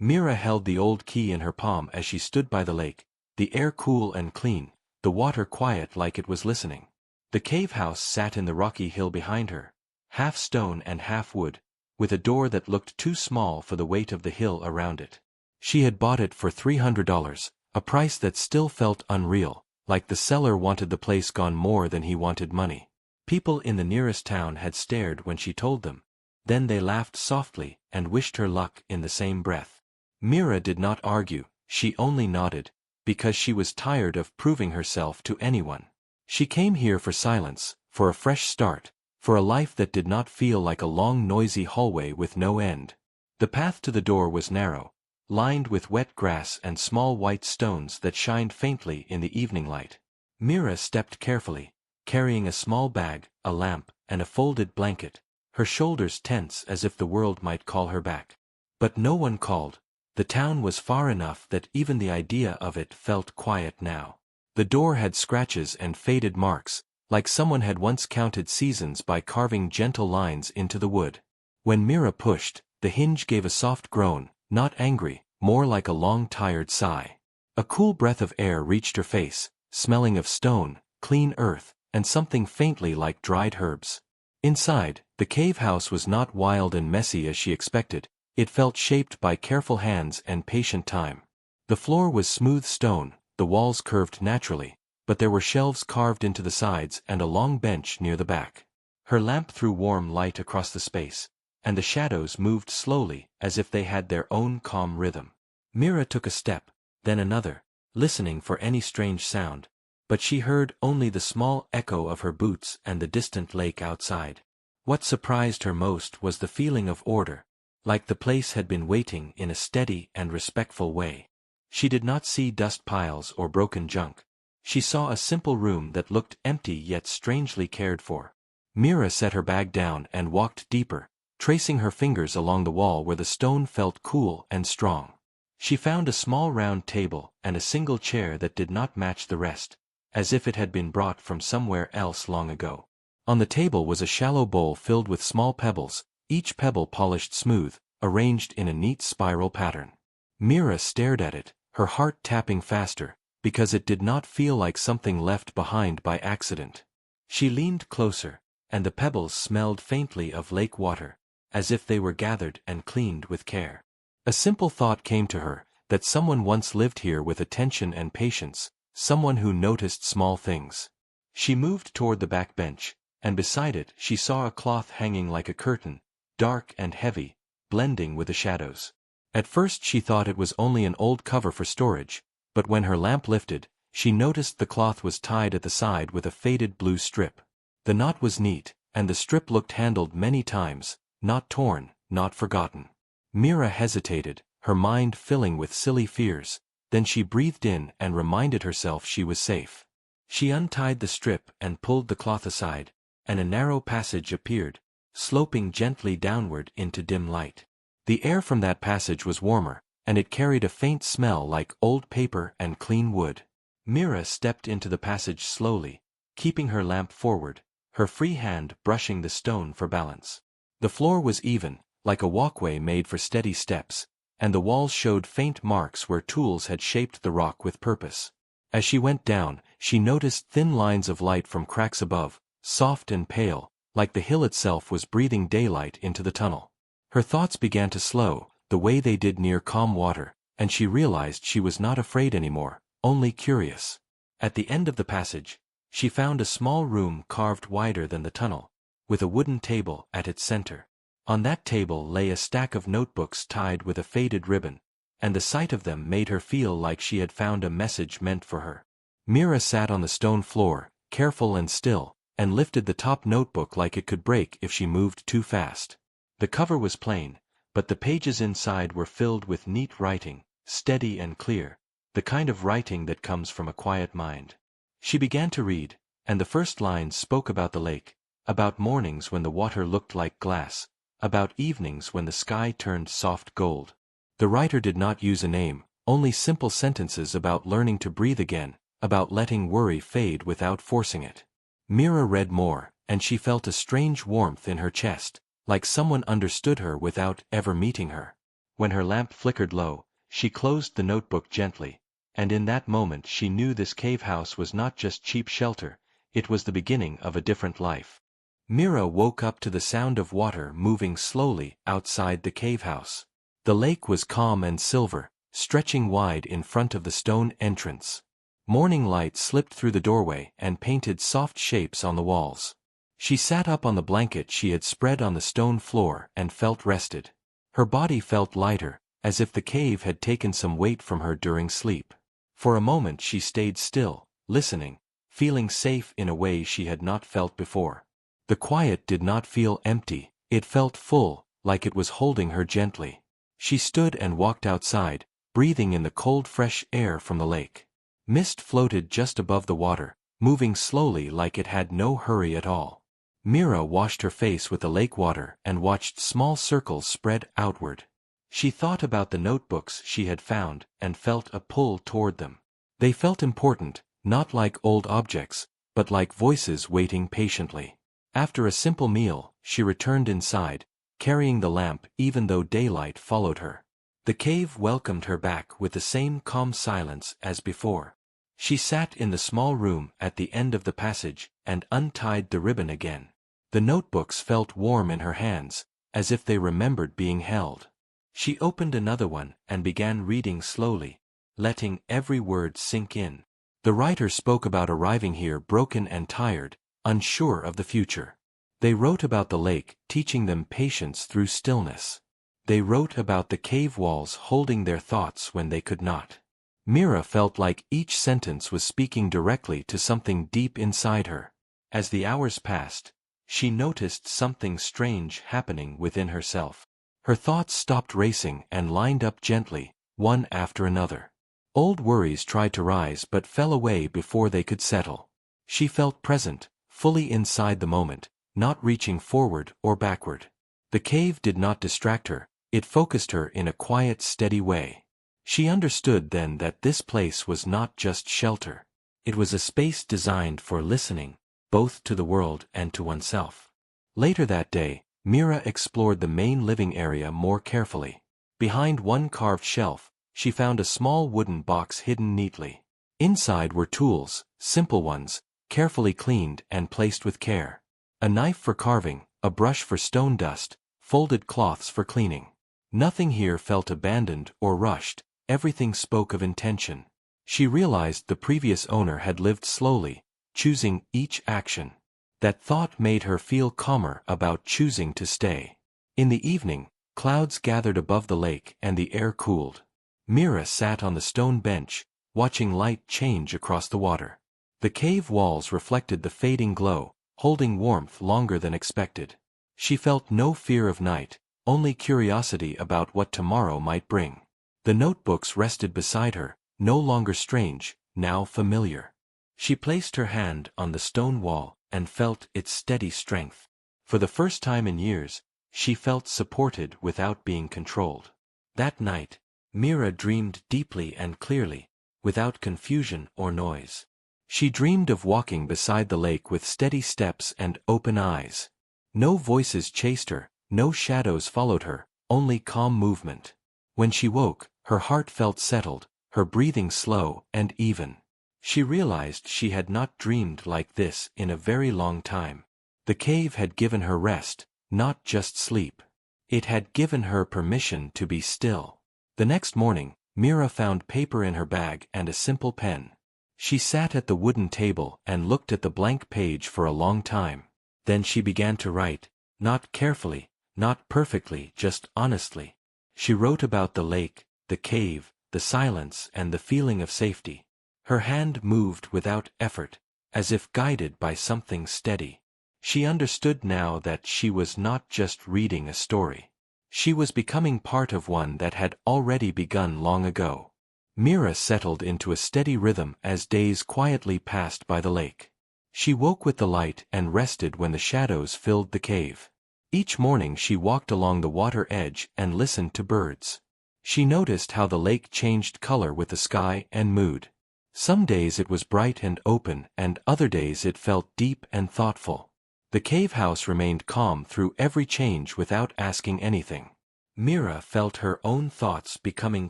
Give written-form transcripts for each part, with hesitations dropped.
Mira held the old key in her palm as she stood by the lake, the air cool and clean, the water quiet like it was listening. The cave house sat in the rocky hill behind her, half stone and half wood, with a door that looked too small for the weight of the hill around it. She had bought it for $300, a price that still felt unreal, like the seller wanted the place gone more than he wanted money. People in the nearest town had stared when she told them. Then they laughed softly and wished her luck in the same breath. Mira did not argue, she only nodded, because she was tired of proving herself to anyone. She came here for silence, for a fresh start, for a life that did not feel like a long noisy hallway with no end. The path to the door was narrow, lined with wet grass and small white stones that shined faintly in the evening light. Mira stepped carefully, carrying a small bag, a lamp, and a folded blanket, her shoulders tense as if the world might call her back. But no one called. The town was far enough that even the idea of it felt quiet now. The door had scratches and faded marks, like someone had once counted seasons by carving gentle lines into the wood. When Mira pushed, the hinge gave a soft groan, not angry, more like a long tired sigh. A cool breath of air reached her face, smelling of stone, clean earth, and something faintly like dried herbs. Inside, the cave house was not wild and messy as she expected, it felt shaped by careful hands and patient time. The floor was smooth stone, the walls curved naturally, but there were shelves carved into the sides and a long bench near the back. Her lamp threw warm light across the space, and the shadows moved slowly as if they had their own calm rhythm. Mira took a step, then another, listening for any strange sound, but she heard only the small echo of her boots and the distant lake outside. What surprised her most was the feeling of order, like the place had been waiting in a steady and respectful way. She did not see dust piles or broken junk. She saw a simple room that looked empty yet strangely cared for. Mira set her bag down and walked deeper, tracing her fingers along the wall where the stone felt cool and strong. She found a small round table and a single chair that did not match the rest, as if it had been brought from somewhere else long ago. On the table was a shallow bowl filled with small pebbles, each pebble polished smooth, arranged in a neat spiral pattern. Mira stared at it, her heart tapping faster, because it did not feel like something left behind by accident. She leaned closer, and the pebbles smelled faintly of lake water, as if they were gathered and cleaned with care. A simple thought came to her, that someone once lived here with attention and patience, someone who noticed small things. She moved toward the back bench, and beside it she saw a cloth hanging like a curtain, dark and heavy, blending with the shadows. At first she thought it was only an old cover for storage, but when her lamp lifted, she noticed the cloth was tied at the side with a faded blue strip. The knot was neat, and the strip looked handled many times, not torn, not forgotten. Mira hesitated, her mind filling with silly fears, then she breathed in and reminded herself she was safe. She untied the strip and pulled the cloth aside, and a narrow passage appeared, sloping gently downward into dim light. The air from that passage was warmer, and it carried a faint smell like old paper and clean wood. Mira stepped into the passage slowly, keeping her lamp forward, her free hand brushing the stone for balance. The floor was even, like a walkway made for steady steps, and the walls showed faint marks where tools had shaped the rock with purpose. As she went down, she noticed thin lines of light from cracks above, soft and pale, like the hill itself was breathing daylight into the tunnel. Her thoughts began to slow, the way they did near calm water, and she realized she was not afraid anymore, only curious. At the end of the passage, she found a small room carved wider than the tunnel, with a wooden table at its center. On that table lay a stack of notebooks tied with a faded ribbon, and the sight of them made her feel like she had found a message meant for her. Mira sat on the stone floor, careful and still, and lifted the top notebook like it could break if she moved too fast. The cover was plain, but the pages inside were filled with neat writing, steady and clear, the kind of writing that comes from a quiet mind. She began to read, and the first lines spoke about the lake, about mornings when the water looked like glass, about evenings when the sky turned soft gold. The writer did not use a name, only simple sentences about learning to breathe again, about letting worry fade without forcing it. Mira read more, and she felt a strange warmth in her chest, like someone understood her without ever meeting her. When her lamp flickered low, she closed the notebook gently, and in that moment she knew this cave house was not just cheap shelter, it was the beginning of a different life. Mira woke up to the sound of water moving slowly outside the cave house. The lake was calm and silver, stretching wide in front of the stone entrance. Morning light slipped through the doorway and painted soft shapes on the walls. She sat up on the blanket she had spread on the stone floor and felt rested. Her body felt lighter, as if the cave had taken some weight from her during sleep. For a moment she stayed still, listening, feeling safe in a way she had not felt before. The quiet did not feel empty, it felt full, like it was holding her gently. She stood and walked outside, breathing in the cold fresh air from the lake. Mist floated just above the water, moving slowly like it had no hurry at all. Mira washed her face with the lake water and watched small circles spread outward. She thought about the notebooks she had found and felt a pull toward them. They felt important, not like old objects, but like voices waiting patiently. After a simple meal, she returned inside, carrying the lamp even though daylight followed her. The cave welcomed her back with the same calm silence as before. She sat in the small room at the end of the passage and untied the ribbon again. The notebooks felt warm in her hands, as if they remembered being held. She opened another one and began reading slowly, letting every word sink in. The writer spoke about arriving here broken and tired, unsure of the future. They wrote about the lake, teaching them patience through stillness. They wrote about the cave walls holding their thoughts when they could not. Mira felt like each sentence was speaking directly to something deep inside her. As the hours passed, she noticed something strange happening within herself. Her thoughts stopped racing and lined up gently, one after another. Old worries tried to rise but fell away before they could settle. She felt present, fully inside the moment, not reaching forward or backward. The cave did not distract her, it focused her in a quiet, steady way. She understood then that this place was not just shelter. It was a space designed for listening, both to the world and to oneself. Later that day, Mira explored the main living area more carefully. Behind one carved shelf, she found a small wooden box hidden neatly. Inside were tools, simple ones, carefully cleaned and placed with care. A knife for carving, a brush for stone dust, folded cloths for cleaning. Nothing here felt abandoned or rushed, everything spoke of intention. She realized the previous owner had lived slowly, choosing each action. That thought made her feel calmer about choosing to stay. In the evening, clouds gathered above the lake and the air cooled. Mira sat on the stone bench, watching light change across the water. The cave walls reflected the fading glow, holding warmth longer than expected. She felt no fear of night, only curiosity about what tomorrow might bring. The notebooks rested beside her, no longer strange, now familiar. She placed her hand on the stone wall and felt its steady strength. For the first time in years, she felt supported without being controlled. That night, Mira dreamed deeply and clearly, without confusion or noise. She dreamed of walking beside the lake with steady steps and open eyes. No voices chased her, no shadows followed her, only calm movement. When she woke, her heart felt settled, her breathing slow and even. She realized she had not dreamed like this in a very long time. The cave had given her rest, not just sleep. It had given her permission to be still. The next morning, Mira found paper in her bag and a simple pen. She sat at the wooden table and looked at the blank page for a long time. Then she began to write, not carefully, not perfectly, just honestly. She wrote about the lake, the cave, the silence and the feeling of safety. Her hand moved without effort, as if guided by something steady. She understood now that she was not just reading a story. She was becoming part of one that had already begun long ago. Mira settled into a steady rhythm as days quietly passed by the lake. She woke with the light and rested when the shadows filled the cave. Each morning she walked along the water edge and listened to birds. She noticed how the lake changed color with the sky and mood. Some days it was bright and open and other days it felt deep and thoughtful. The cave house remained calm through every change without asking anything. Mira felt her own thoughts becoming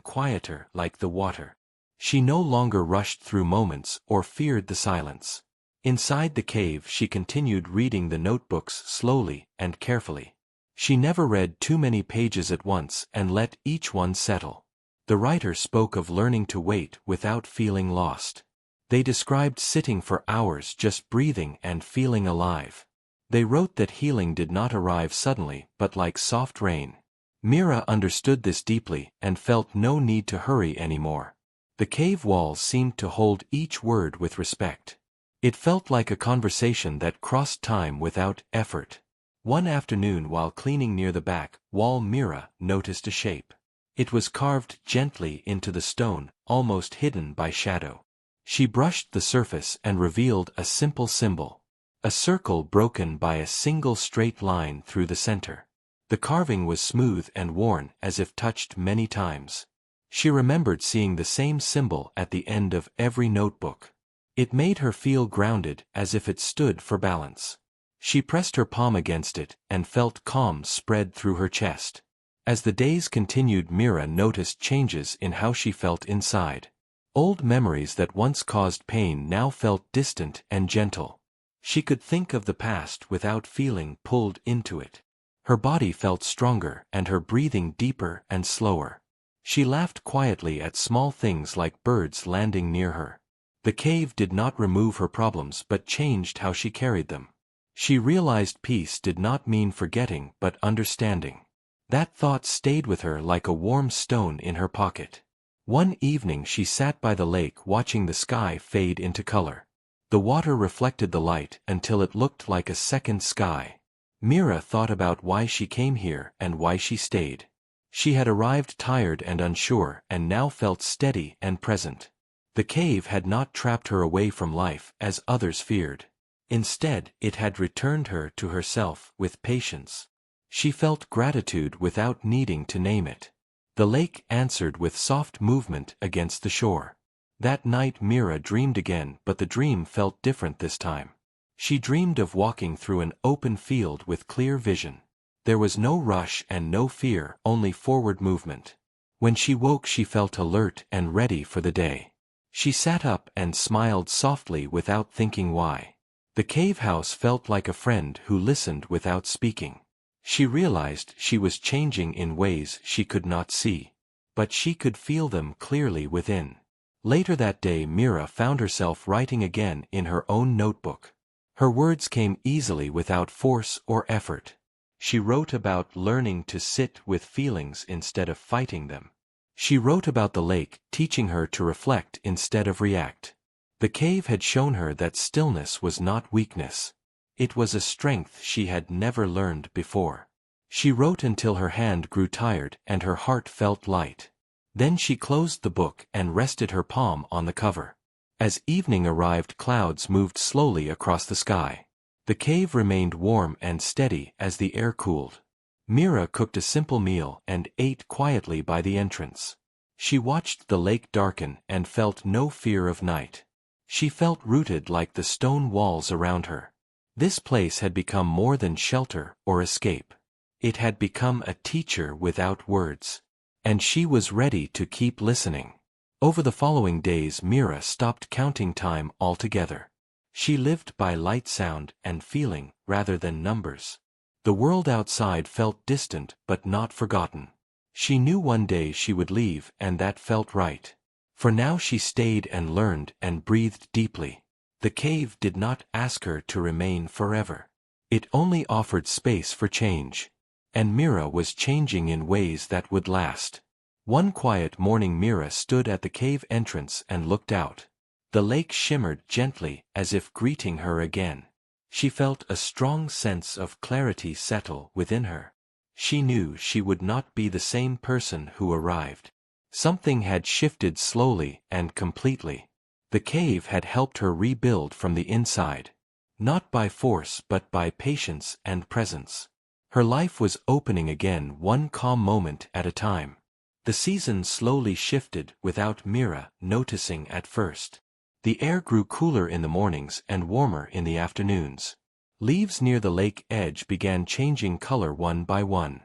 quieter like the water. She no longer rushed through moments or feared the silence. Inside the cave she continued reading the notebooks slowly and carefully. She never read too many pages at once and let each one settle. The writer spoke of learning to wait without feeling lost. They described sitting for hours just breathing and feeling alive. They wrote that healing did not arrive suddenly but like soft rain. Mira understood this deeply and felt no need to hurry anymore. The cave walls seemed to hold each word with respect. It felt like a conversation that crossed time without effort. One afternoon while cleaning near the back wall, Mira noticed a shape. It was carved gently into the stone, almost hidden by shadow. She brushed the surface and revealed a simple symbol. A circle broken by a single straight line through the center. The carving was smooth and worn as if touched many times. She remembered seeing the same symbol at the end of every notebook. It made her feel grounded as if it stood for balance. She pressed her palm against it and felt calm spread through her chest. As the days continued, Mira noticed changes in how she felt inside. Old memories that once caused pain now felt distant and gentle. She could think of the past without feeling pulled into it. Her body felt stronger and her breathing deeper and slower. She laughed quietly at small things like birds landing near her. The cave did not remove her problems but changed how she carried them. She realized peace did not mean forgetting but understanding. That thought stayed with her like a warm stone in her pocket. One evening she sat by the lake watching the sky fade into color. The water reflected the light until it looked like a second sky. Mira thought about why she came here and why she stayed. She had arrived tired and unsure and now felt steady and present. The cave had not trapped her away from life as others feared. Instead, it had returned her to herself with patience. She felt gratitude without needing to name it. The lake answered with soft movement against the shore. That night Mira dreamed again, but the dream felt different this time. She dreamed of walking through an open field with clear vision. There was no rush and no fear, only forward movement. When she woke she felt alert and ready for the day. She sat up and smiled softly without thinking why. The cave house felt like a friend who listened without speaking. She realized she was changing in ways she could not see. But she could feel them clearly within. Later that day Mira found herself writing again in her own notebook. Her words came easily without force or effort. She wrote about learning to sit with feelings instead of fighting them. She wrote about the lake, teaching her to reflect instead of react. The cave had shown her that stillness was not weakness. It was a strength she had never learned before. She wrote until her hand grew tired and her heart felt light. Then she closed the book and rested her palm on the cover. As evening arrived, clouds moved slowly across the sky. The cave remained warm and steady as the air cooled. Mira cooked a simple meal and ate quietly by the entrance. She watched the lake darken and felt no fear of night. She felt rooted like the stone walls around her. This place had become more than shelter or escape. It had become a teacher without words. And she was ready to keep listening. Over the following days Mira stopped counting time altogether. She lived by light, sound, and feeling rather than numbers. The world outside felt distant but not forgotten. She knew one day she would leave and that felt right. For now she stayed and learned and breathed deeply. The cave did not ask her to remain forever. It only offered space for change. And Mira was changing in ways that would last. One quiet morning Mira stood at the cave entrance and looked out. The lake shimmered gently as if greeting her again. She felt a strong sense of clarity settle within her. She knew she would not be the same person who arrived. Something had shifted slowly and completely. The cave had helped her rebuild from the inside. Not by force but by patience and presence. Her life was opening again, one calm moment at a time. The seasons slowly shifted without Mira noticing at first. The air grew cooler in the mornings and warmer in the afternoons. Leaves near the lake edge began changing color one by one.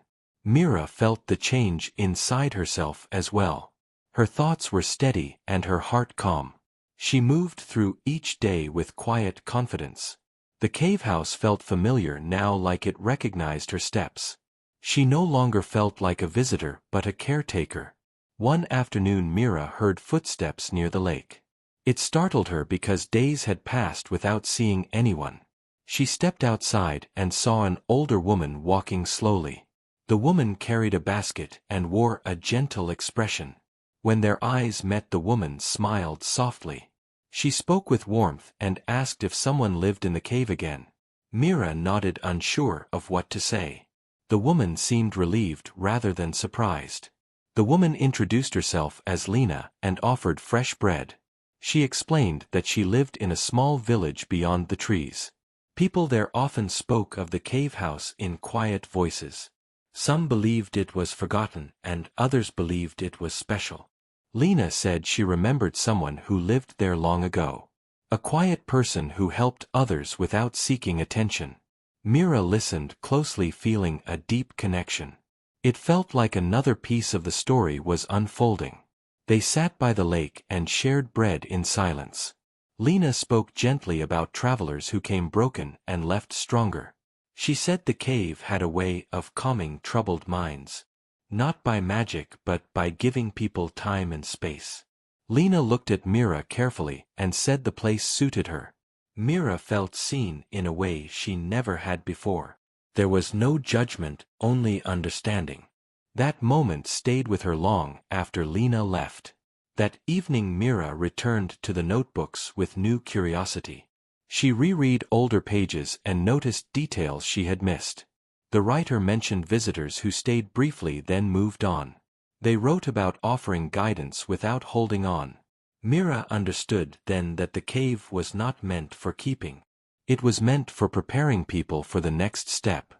Mira felt the change inside herself as well. Her thoughts were steady and her heart calm. She moved through each day with quiet confidence. The cave house felt familiar now, like it recognized her steps. She no longer felt like a visitor but a caretaker. One afternoon Mira heard footsteps near the lake. It startled her because days had passed without seeing anyone. She stepped outside and saw an older woman walking slowly. The woman carried a basket and wore a gentle expression. When their eyes met, the woman smiled softly. She spoke with warmth and asked if someone lived in the cave again. Mira nodded, unsure of what to say. The woman seemed relieved rather than surprised. The woman introduced herself as Lena and offered fresh bread. She explained that she lived in a small village beyond the trees. People there often spoke of the cave house in quiet voices. Some believed it was forgotten and others believed it was special. Lena said she remembered someone who lived there long ago. A quiet person who helped others without seeking attention. Mira listened closely, feeling a deep connection. It felt like another piece of the story was unfolding. They sat by the lake and shared bread in silence. Lena spoke gently about travelers who came broken and left stronger. She said the cave had a way of calming troubled minds. Not by magic but by giving people time and space. Lena looked at Mira carefully and said the place suited her. Mira felt seen in a way she never had before. There was no judgment, only understanding. That moment stayed with her long after Lena left. That evening Mira returned to the notebooks with new curiosity. She reread older pages and noticed details she had missed. The writer mentioned visitors who stayed briefly then moved on. They wrote about offering guidance without holding on. Mira understood then that the cave was not meant for keeping. It was meant for preparing people for the next step.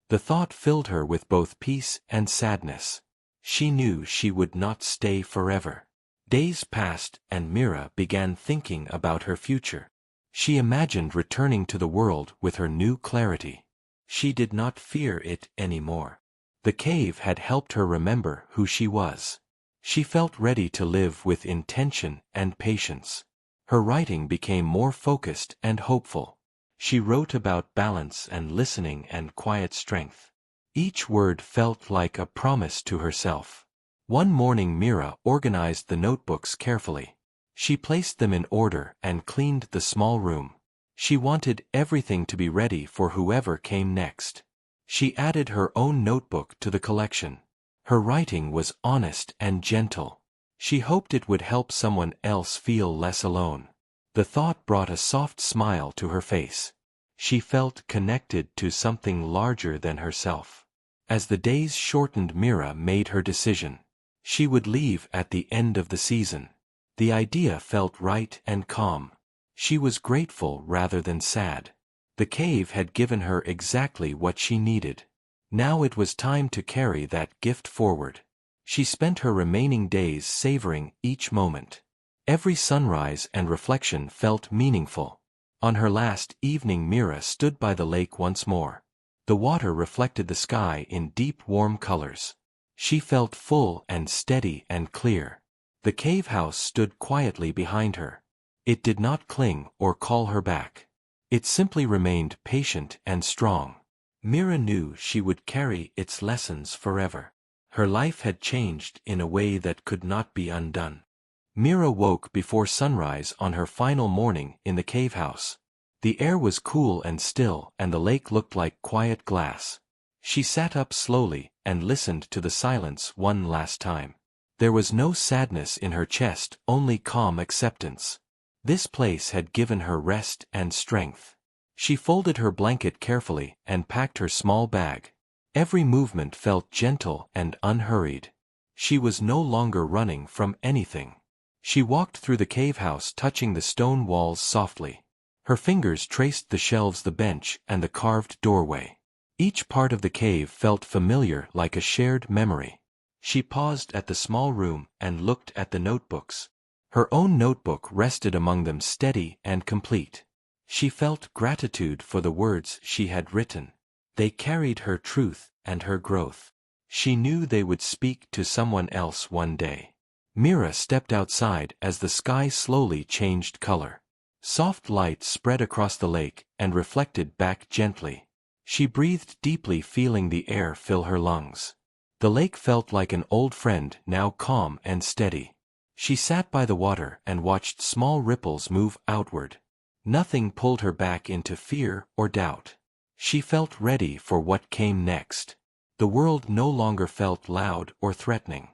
The thought filled her with both peace and sadness. She knew she would not stay forever. Days passed and Mira began thinking about her future. She imagined returning to the world with her new clarity. She did not fear it anymore. The cave had helped her remember who she was. She felt ready to live with intention and patience. Her writing became more focused and hopeful. She wrote about balance and listening and quiet strength. Each word felt like a promise to herself. One morning Mira organized the notebooks carefully. She placed them in order and cleaned the small room. She wanted everything to be ready for whoever came next. She added her own notebook to the collection. Her writing was honest and gentle. She hoped it would help someone else feel less alone. The thought brought a soft smile to her face. She felt connected to something larger than herself. As the days shortened, Mira made her decision. She would leave at the end of the season. The idea felt right and calm. She was grateful rather than sad. The cave had given her exactly what she needed. Now it was time to carry that gift forward. She spent her remaining days savoring each moment. Every sunrise and reflection felt meaningful. On her last evening Mira stood by the lake once more. The water reflected the sky in deep warm colors. She felt full and steady and clear. The cave house stood quietly behind her. It did not cling or call her back. It simply remained patient and strong. Mira knew she would carry its lessons forever. Her life had changed in a way that could not be undone. Mira woke before sunrise on her final morning in the cave house. The air was cool and still, and the lake looked like quiet glass. She sat up slowly and listened to the silence one last time. There was no sadness in her chest, only calm acceptance. This place had given her rest and strength. She folded her blanket carefully and packed her small bag. Every movement felt gentle and unhurried. She was no longer running from anything. She walked through the cave house, touching the stone walls softly. Her fingers traced the shelves, the bench, and the carved doorway. Each part of the cave felt familiar, like a shared memory. She paused at the small room and looked at the notebooks. Her own notebook rested among them, steady and complete. She felt gratitude for the words she had written. They carried her truth and her growth. She knew they would speak to someone else one day. Mira stepped outside as the sky slowly changed color. Soft light spread across the lake and reflected back gently. She breathed deeply, feeling the air fill her lungs. The lake felt like an old friend, now calm and steady. She sat by the water and watched small ripples move outward. Nothing pulled her back into fear or doubt. She felt ready for what came next. The world no longer felt loud or threatening.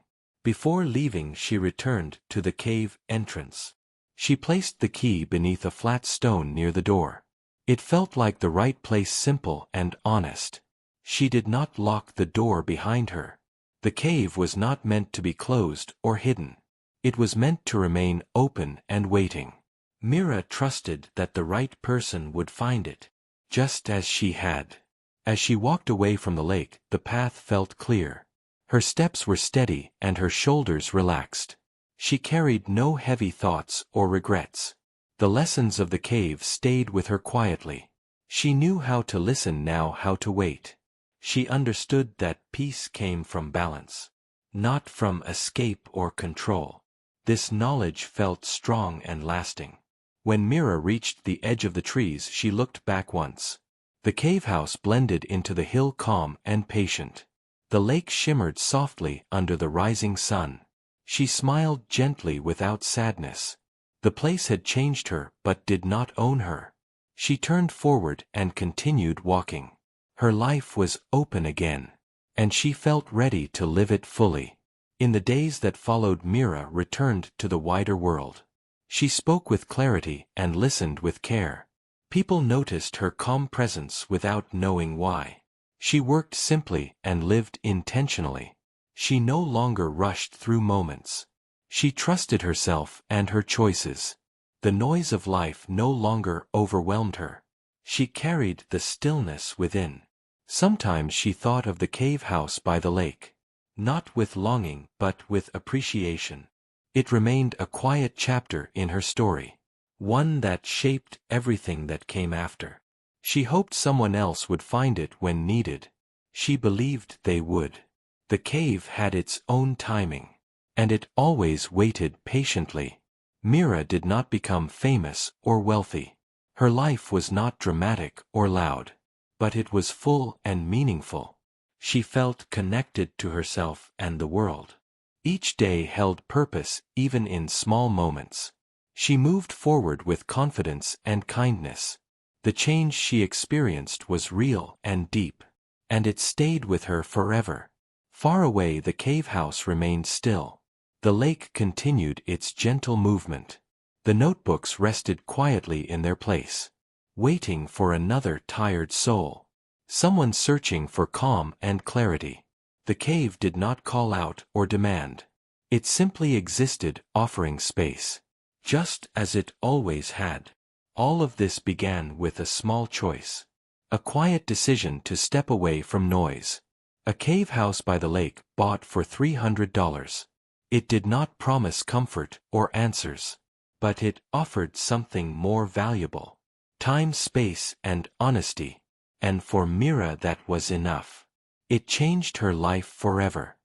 Before leaving, she returned to the cave entrance. She placed the key beneath a flat stone near the door. It felt like the right place, simple and honest. She did not lock the door behind her. The cave was not meant to be closed or hidden. It was meant to remain open and waiting. Mira trusted that the right person would find it, just as she had. As she walked away from the lake, the path felt clear. Her steps were steady and her shoulders relaxed. She carried no heavy thoughts or regrets. The lessons of the cave stayed with her quietly. She knew how to listen now, how to wait. She understood that peace came from balance, not from escape or control. This knowledge felt strong and lasting. When Mira reached the edge of the trees, she looked back once. The cave house blended into the hill, calm and patient. The lake shimmered softly under the rising sun. She smiled gently without sadness. The place had changed her but did not own her. She turned forward and continued walking. Her life was open again, and she felt ready to live it fully. In the days that followed, Mira returned to the wider world. She spoke with clarity and listened with care. People noticed her calm presence without knowing why. She worked simply and lived intentionally. She no longer rushed through moments. She trusted herself and her choices. The noise of life no longer overwhelmed her. She carried the stillness within. Sometimes she thought of the cave house by the lake, not with longing but with appreciation. It remained a quiet chapter in her story, one that shaped everything that came after. She hoped someone else would find it when needed. She believed they would. The cave had its own timing, and it always waited patiently. Mira did not become famous or wealthy. Her life was not dramatic or loud, but it was full and meaningful. She felt connected to herself and the world. Each day held purpose, even in small moments. She moved forward with confidence and kindness. The change she experienced was real and deep, and it stayed with her forever. Far away, the cave house remained still. The lake continued its gentle movement. The notebooks rested quietly in their place, waiting for another tired soul, someone searching for calm and clarity. The cave did not call out or demand. It simply existed, offering space, just as it always had. All of this began with a small choice, a quiet decision to step away from noise. A cave house by the lake, bought for $300. It did not promise comfort or answers, but it offered something more valuable: time, space, and honesty. And for Mira that was enough. It changed her life forever.